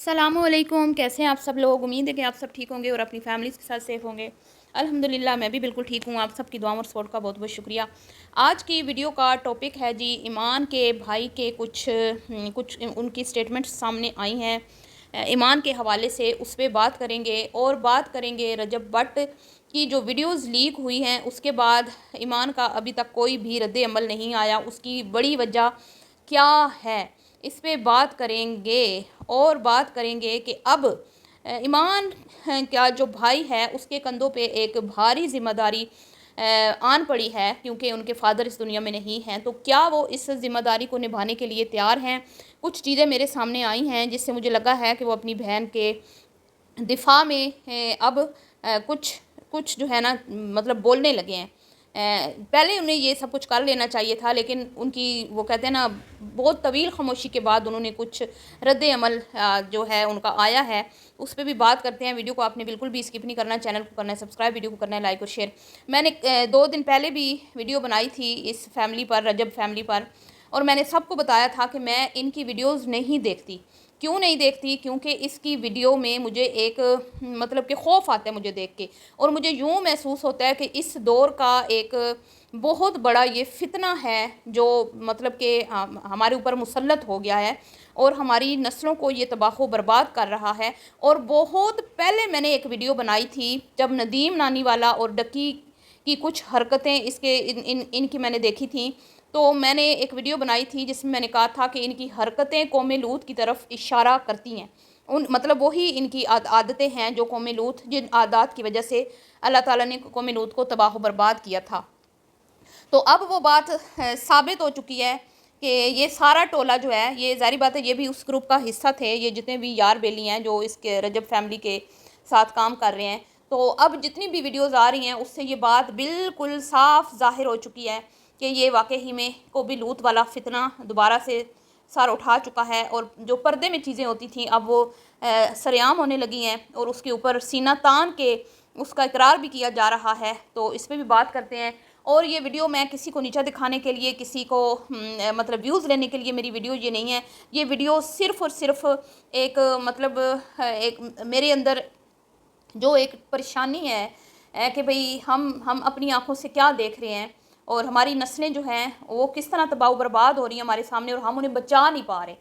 السلام علیکم، کیسے ہیں آپ سب لوگ؟ امید ہے کہ آپ سب ٹھیک ہوں گے اور اپنی فیملیز کے ساتھ سیف ہوں گے۔ الحمدللہ میں بھی بالکل ٹھیک ہوں۔ آپ سب کی دعاؤں اور سپورٹ کا بہت بہت شکریہ۔ آج کی ویڈیو کا ٹاپک ہے جی ایمان کے بھائی کے کچھ ان کی سٹیٹمنٹس سامنے آئی ہیں ایمان کے حوالے سے، اس پہ بات کریں گے اور بات کریں گے رجب بٹ کی جو ویڈیوز لیک ہوئی ہیں اس کے بعد ایمان کا ابھی تک کوئی بھی رد عمل نہیں آیا، اس کی بڑی وجہ کیا ہے اس پہ بات کریں گے۔ اور بات کریں گے کہ اب ایمان کا جو بھائی ہے اس کے کندھوں پہ ایک بھاری ذمہ داری آن پڑی ہے، کیونکہ ان کے فادر اس دنیا میں نہیں ہیں، تو کیا وہ اس ذمہ داری کو نبھانے کے لیے تیار ہیں؟ کچھ چیزیں میرے سامنے آئی ہیں جس سے مجھے لگا ہے کہ وہ اپنی بہن کے دفاع میں اب کچھ جو ہے نا مطلب بولنے لگے ہیں۔ پہلے انہیں یہ سب کچھ کر لینا چاہیے تھا، لیکن ان کی وہ کہتے ہیں نا بہت طویل خاموشی کے بعد انہوں نے کچھ رد عمل جو ہے ان کا آیا ہے، اس پہ بھی بات کرتے ہیں۔ ویڈیو کو آپ نے بالکل بھی اسکپ نہیں کرنا، چینل کو کرنا ہے سبسکرائب، ویڈیو کو کرنا ہے لائک اور شیئر۔ میں نے 2 دن پہلے بھی ویڈیو بنائی تھی اس فیملی پر، رجب فیملی پر، اور میں نے سب کو بتایا تھا کہ میں ان کی ویڈیوز نہیں دیکھتی۔ کیوں نہیں دیکھتی؟ کیونکہ اس کی ویڈیو میں مجھے ایک مطلب کہ خوف آتا ہے مجھے دیکھ کے، اور مجھے یوں محسوس ہوتا ہے کہ اس دور کا ایک بہت بڑا یہ فتنہ ہے جو مطلب کہ ہمارے اوپر مسلط ہو گیا ہے اور ہماری نسلوں کو یہ تباہ و برباد کر رہا ہے۔ اور بہت پہلے میں نے ایک ویڈیو بنائی تھی جب ندیم نانی والا اور ڈکی کی کچھ حرکتیں ان کی میں نے دیکھی تھیں، تو میں نے ایک ویڈیو بنائی تھی جس میں نے کہا تھا کہ ان کی حرکتیں قوم لوط کی طرف اشارہ کرتی ہیں، مطلب وہی ان کی عادتیں ہیں جو قوم لوط، جن عادات کی وجہ سے اللہ تعالیٰ نے قوم لوط کو تباہ و برباد کیا تھا۔ تو اب وہ بات ثابت ہو چکی ہے کہ یہ سارا ٹولہ جو ہے، یہ ظاہری بات ہے یہ بھی اس گروپ کا حصہ تھے، یہ جتنے بھی یار بیلی ہیں جو اس کے رجب فیملی کے ساتھ کام کر رہے ہیں۔ تو اب جتنی بھی ویڈیوز آ رہی ہیں اس سے یہ بات بالکل صاف ظاہر ہو چکی ہے کہ یہ واقعی میں قوم لوط والا فتنہ دوبارہ سے سر اٹھا چکا ہے، اور جو پردے میں چیزیں ہوتی تھیں اب وہ سرعام ہونے لگی ہیں، اور اس کے اوپر سینہ تان کے اس کا اقرار بھی کیا جا رہا ہے۔ تو اس پہ بھی بات کرتے ہیں، اور یہ ویڈیو میں کسی کو نیچا دکھانے کے لیے، کسی کو مطلب ویوز لینے کے لیے میری ویڈیو یہ نہیں ہے۔ یہ ویڈیو صرف اور صرف ایک مطلب ایک میرے اندر جو ایک پریشانی ہے کہ بھئی ہم اپنی آنکھوں سے کیا دیکھ رہے ہیں، اور ہماری نسلیں جو ہیں وہ کس طرح تباہ و برباد ہو رہی ہیں ہمارے سامنے، اور ہم انہیں بچا نہیں پا رہے۔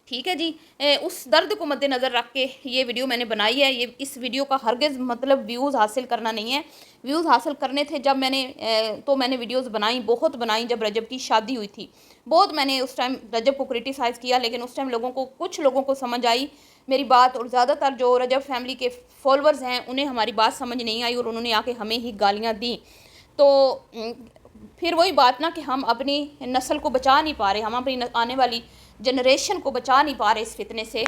ٹھیک ہے جی، اس درد کو مد نظر رکھ کے یہ ویڈیو میں نے بنائی ہے۔ اس ویڈیو کا ہرگز مطلب ویوز حاصل کرنا نہیں ہے، ویوز حاصل کرنے تھے جب میں نے ویڈیوز بنائیں، بہت بنائیں جب رجب کی شادی ہوئی تھی، بہت میں نے اس ٹائم رجب کو کرٹیسائز کیا، لیکن اس ٹائم کچھ لوگوں کو سمجھ آئی میری بات، اور زیادہ تر جو رجب فیملی کے فالورز ہیں انہیں ہماری بات سمجھ نہیں آئی، اور انہوں نے آ کے ہمیں ہی گالیاں دیں۔ تو پھر وہی بات نا کہ ہم اپنی نسل کو بچا نہیں پا رہے، ہم اپنی آنے والی جنریشن کو بچا نہیں پا رہے اس فتنے سے۔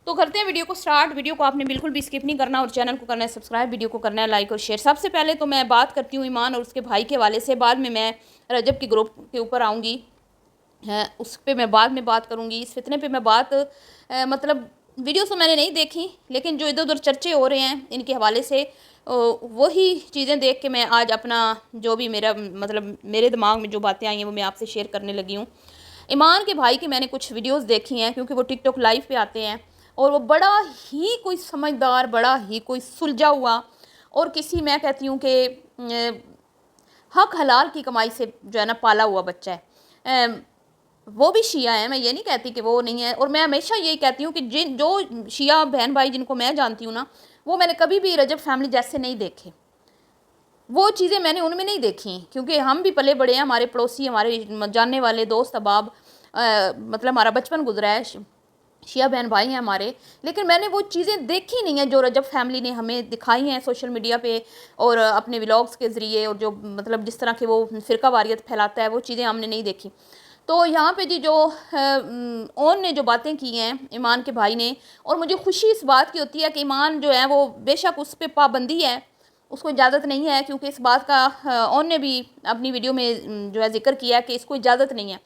تو کرتے ہیں ویڈیو کو سٹارٹ۔ ویڈیو کو آپ نے بالکل بھی اسکپ نہیں کرنا، اور چینل کو کرنا ہے سبسکرائب، ویڈیو کو کرنا ہے لائک اور شیئر۔ سب سے پہلے تو میں بات کرتی ہوں ایمان اور اس کے بھائی کے حوالے سے، بعد میں رجب کے گروپ کے اوپر آؤں گی، اس پہ میں بعد میں بات کروں گی۔ اس فتنے پہ میں بات مطلب ویڈیوز تو میں نے نہیں دیکھی، لیکن جو ادھر ادھر چرچے ہو رہے ہیں ان کے حوالے سے وہی چیزیں دیکھ کے میں آج اپنا جو بھی میرا مطلب میرے دماغ میں جو باتیں آئی ہیں وہ میں آپ سے شیئر کرنے لگی ہوں۔ ایمان کے بھائی کی میں نے کچھ ویڈیوز دیکھی ہیں، کیونکہ وہ ٹک ٹاک لائیو پہ آتے ہیں، اور وہ بڑا ہی کوئی سمجھدار، بڑا ہی کوئی سلجھا ہوا، اور کسی میں کہتی ہوں کہ حق حلال کی کمائی سے جو ہے نا پالا ہوا بچہ ہے۔ وہ بھی شیعہ ہیں، میں یہ نہیں کہتی کہ وہ نہیں ہے، اور میں ہمیشہ یہی کہتی ہوں کہ جو شیعہ بہن بھائی جن کو میں جانتی ہوں نا، وہ میں نے کبھی بھی رجب فیملی جیسے نہیں دیکھے، وہ چیزیں میں نے ان میں نہیں دیکھی، کیونکہ ہم بھی پلے بڑے ہیں، ہمارے پڑوسی، ہمارے جاننے والے دوست احباب، مطلب ہمارا بچپن گزرا ہے، شیعہ بہن بھائی ہیں ہمارے، لیکن میں نے وہ چیزیں دیکھی نہیں ہیں جو رجب فیملی نے ہمیں دکھائی ہیں سوشل میڈیا پہ اور اپنے ولاگز کے ذریعے، اور جو مطلب جس طرح کے وہ فرقہ واریت پھیلاتا ہے وہ چیزیں ہم نے نہیں دیکھی۔ تو یہاں پہ جی جو اون نے جو باتیں کی ہیں ایمان کے بھائی نے، اور مجھے خوشی اس بات کی ہوتی ہے کہ ایمان جو ہے وہ بے شک اس پہ پابندی ہے، اس کو اجازت نہیں ہے، کیونکہ اس بات کا اون نے بھی اپنی ویڈیو میں جو ہے ذکر کیا کہ اس کو اجازت نہیں ہے،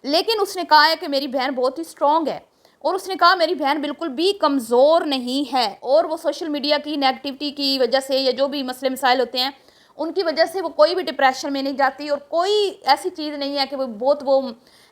لیکن اس نے کہا ہے کہ میری بہن بہت ہی سٹرونگ ہے، اور اس نے کہا میری بہن بالکل بھی کمزور نہیں ہے، اور وہ سوشل میڈیا کی نیگیٹیوٹی کی وجہ سے یا جو بھی مسئلے مسائل ہوتے ہیں ان کی وجہ سے وہ کوئی بھی ڈپریشن میں نہیں جاتی، اور کوئی ایسی چیز نہیں ہے کہ وہ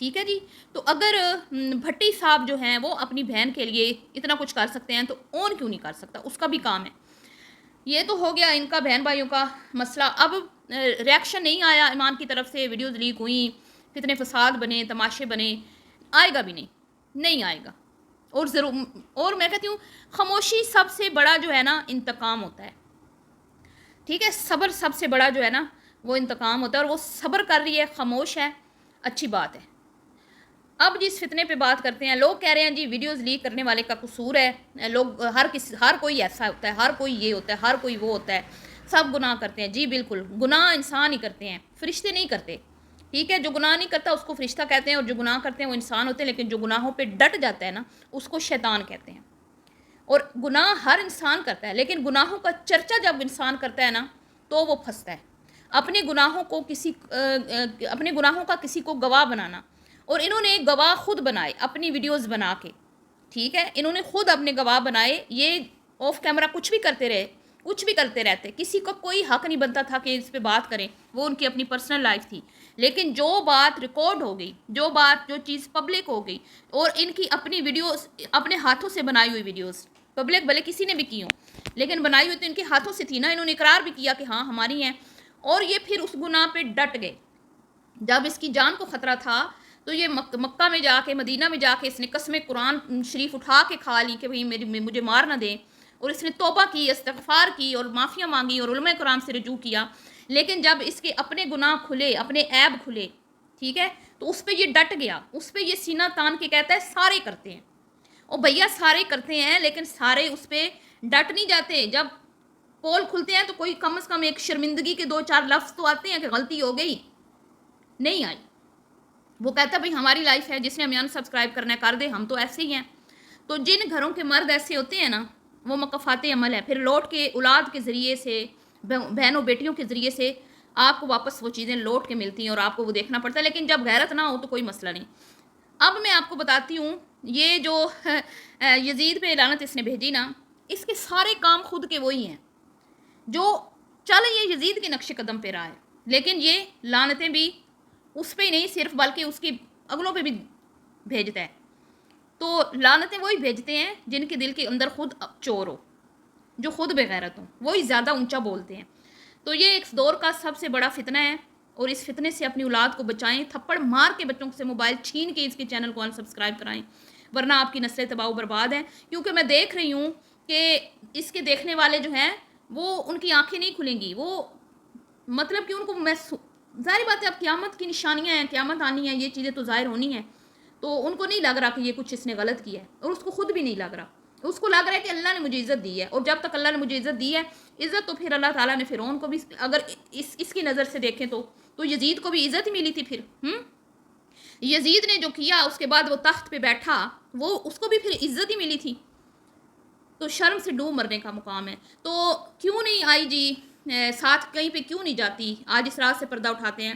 ٹھیک ہے جی. تو اگر بھٹی صاحب جو ہیں وہ اپنی بہن کے لیے اتنا کچھ کر سکتے ہیں تو اون کیوں نہیں کر سکتا؟ اس کا بھی کام ہے. یہ تو ہو گیا ان کا بہن بھائیوں کا مسئلہ. اب ریاکشن نہیں آیا ایمان کی طرف سے، ویڈیوز لیک ہوئیں، فتنے فساد بنے، تماشے بنے. آئے گا بھی نہیں آئے گا. اور ضرور، اور میں کہتی ہوں خاموشی سب سے بڑا جو ہے نا انتقام ہوتا ہے. ٹھیک ہے، صبر سب سے بڑا جو ہے نا وہ انتقام ہوتا ہے، اور وہ صبر کر رہی ہے، خاموش ہے، اچھی بات ہے. اب جس فتنے پہ بات کرتے ہیں، لوگ کہہ رہے ہیں جی ویڈیوز لیک کرنے والے کا قصور ہے، لوگ ہر کوئی ایسا ہوتا ہے، ہر کوئی یہ ہوتا ہے، ہر کوئی وہ ہوتا ہے، سب گناہ کرتے ہیں. جی بالکل، گناہ انسان ہی کرتے ہیں، فرشتے نہیں کرتے. ٹھیک ہے، جو گناہ نہیں کرتا اس کو فرشتہ کہتے ہیں، اور جو گناہ کرتے ہیں وہ انسان ہوتے ہیں. لیکن جو گناہوں پہ ڈٹ جاتا ہے نا اس کو شیطان کہتے ہیں. اور گناہ ہر انسان کرتا ہے، لیکن گناہوں کا چرچا جب انسان کرتا ہے نا تو وہ پھنستا ہے. اپنے گناہوں کا کسی کو گواہ بنانا، اور انہوں نے گواہ خود بنائے اپنی ویڈیوز بنا کے. ٹھیک ہے، انہوں نے خود اپنے گواہ بنائے. یہ آف کیمرہ کچھ بھی کرتے رہتے، کسی کو کوئی حق نہیں بنتا تھا کہ اس پہ بات کریں، وہ ان کی اپنی پرسنل لائف تھی. لیکن جو بات ریکارڈ ہو گئی، جو چیز پبلک ہو گئی، اور ان کی اپنی ویڈیوز، اپنے ہاتھوں سے بنائی ہوئی ویڈیوز، پبلک بھلے کسی نے بھی کی ہوں لیکن بنائی ہوئی تو ان کے ہاتھوں سے تھی نا. انہوں نے اقرار بھی کیا کہ ہاں ہماری ہیں، اور یہ پھر اس گناہ پہ ڈٹ گئے. جب اس کی جان کو خطرہ تھا تو یہ مکہ میں جا کے، مدینہ میں جا کے اس نے قسم قرآن شریف اٹھا کے کھا لی کہ مجھے مار نہ دیں. اور اس نے توبہ کی، استغفار کی، اور معافیاں مانگی، اور علماء کرام سے رجوع کیا. لیکن جب اس کے اپنے گناہ کھلے، اپنے عیب کھلے، ٹھیک ہے، تو اس پہ یہ ڈٹ گیا. اس پہ یہ سینہ تان کے کہتا ہے سارے کرتے ہیں. اور بھیا سارے کرتے ہیں، لیکن سارے اس پہ ڈٹ نہیں جاتے. جب پول کھلتے ہیں تو کوئی کم از کم ایک شرمندگی کے 2-4 لفظ تو آتے ہیں کہ غلطی ہو گئی. نہیں آئی. وہ کہتا ہے بھائی ہماری لائف ہے، جس نے ہمیں سبسکرائب کرنا ہے کر دے، ہم تو ایسے ہی ہیں. تو جن گھروں کے مرد ایسے ہوتے ہیں نا وہ مکفات عمل ہے. پھر لوٹ کے اولاد کے ذریعے سے، بہنوں بیٹیوں کے ذریعے سے آپ کو واپس وہ چیزیں لوٹ کے ملتی ہیں، اور آپ کو وہ دیکھنا پڑتا ہے. لیکن جب غیرت نہ ہو تو کوئی مسئلہ نہیں. اب میں آپ کو بتاتی ہوں، یہ جو یزید پہ لعنت اس نے بھیجی نا، اس کے سارے کام خود کے وہی ہیں جو یہ یزید کے نقش قدم پہ رہا ہے. لیکن یہ لعنتیں بھی اس پہ ہی نہیں صرف، بلکہ اس کی اگلوں پہ بھی بھیجتا ہے. تو لعنتیں وہی بھیجتے ہیں جن کے دل کے اندر خود چور ہو، جو خود بغیرت ہوں، وہی زیادہ اونچا بولتے ہیں. تو یہ ایک دور کا سب سے بڑا فتنہ ہے، اور اس فتنے سے اپنی اولاد کو بچائیں. تھپڑ مار کے بچوں سے موبائل چھین کے اس کے چینل کو انسبسکرائب کرائیں، ورنہ آپ کی نسلیں تباہ و برباد ہیں. کیونکہ میں دیکھ رہی ہوں کہ اس کے دیکھنے والے جو ہیں وہ، ان کی آنکھیں نہیں کھلیں گی. وہ مطلب کہ ان کو ظاہر بات ہے، اب قیامت کی نشانیاں ہیں، قیامت آنی ہے، یہ چیزیں تو ظاہر ہونی ہیں. تو ان کو نہیں لگ رہا کہ یہ کچھ اس نے غلط کیا ہے، اور اس کو خود بھی نہیں لگ رہا. اس کو لگ رہا ہے کہ اللہ نے مجھے عزت دی ہے، اور جب تک اللہ نے مجھے عزت دی ہے، عزت تو پھر اللہ تعالیٰ نے فرعون کو بھی، اگر اس کی نظر سے دیکھیں تو یزید کو بھی عزت ہی ملی تھی. پھر یزید نے جو کیا اس کے بعد وہ تخت پہ بیٹھا، وہ اس کو بھی پھر عزت ہی ملی تھی. تو شرم سے ڈوب مرنے کا مقام ہے. تو کیوں نہیں آئی جی ساتھ، کہیں پہ کیوں نہیں جاتی؟ آج اس رات سے پردہ اٹھاتے ہیں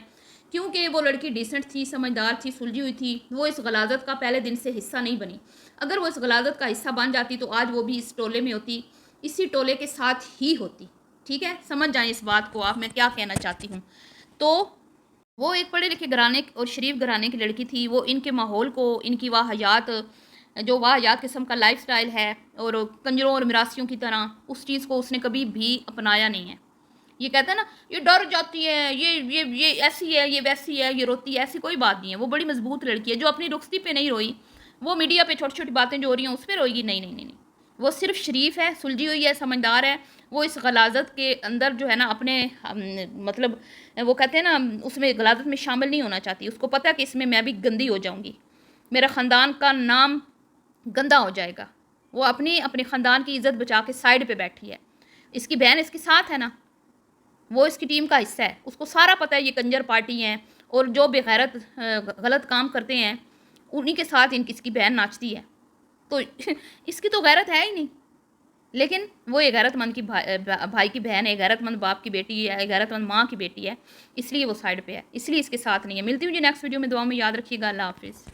کیونکہ وہ لڑکی ڈیسنٹ تھی، سمجھدار تھی، سلجھی ہوئی تھی. وہ اس غلاظت کا پہلے دن سے حصہ نہیں بنی. اگر وہ اس غلاظت کا حصہ بن جاتی تو آج وہ بھی اس ٹولے میں ہوتی، اسی ٹولے کے ساتھ ہی ہوتی. ٹھیک ہے، سمجھ جائیں اس بات کو آپ، میں کیا کہنا چاہتی ہوں. تو وہ ایک پڑھے لکھے گھرانے اور شریف گھرانے کی لڑکی تھی. وہ ان کے ماحول کو، ان کی واحیات، جو واحیات قسم کا لائف سٹائل ہے، اور کنجروں اور مراسیوں کی طرح، اس چیز کو اس نے کبھی بھی اپنایا نہیں ہے. یہ کہتا ہے نا یہ ڈر جاتی ہے، یہ ایسی ہے، یہ ویسی ہے، یہ روتی ہے، ایسی کوئی بات نہیں ہے. وہ بڑی مضبوط لڑکی ہے جو اپنی رخصتی پہ نہیں روئی. وہ میڈیا پہ چھوٹی چھوٹی باتیں جو ہو رہی ہیں اس پہ روئے گی؟ نہیں. وہ صرف شریف ہے، سلجھی ہوئی ہے، سمجھدار ہے. وہ اس غلاظت کے اندر جو ہے نا اپنے مطلب وہ کہتے ہیں نا اس میں غلاظت میں شامل نہیں ہونا چاہتی. اس کو پتہ ہے کہ اس میں بھی گندی ہو جاؤں گی، میرا خاندان کا نام گندا ہو جائے گا. وہ اپنے خاندان کی عزت بچا کے سائڈ پہ بیٹھی ہے. اس کی بہن اس کے ساتھ ہے نا، وہ اس کی ٹیم کا حصہ ہے. اس کو سارا پتہ ہے یہ کنجر پارٹی ہیں، اور جو بغیرت غلط کام کرتے ہیں انہی کے ساتھ اس کی بہن ناچتی ہے. تو اس کی تو غیرت ہے ہی نہیں. لیکن وہ ایک غیرت مند کی بھائی کی بہن ہے، غیرت مند باپ کی بیٹی ہے، غیرت مند ماں کی بیٹی ہے، اس لیے وہ سائڈ پہ ہے، اس لیے اس کے ساتھ نہیں ہے. ملتی ہوں جی نیکسٹ ویڈیو میں. دعاؤں میں یاد رکھیے گا. اللہ حافظ.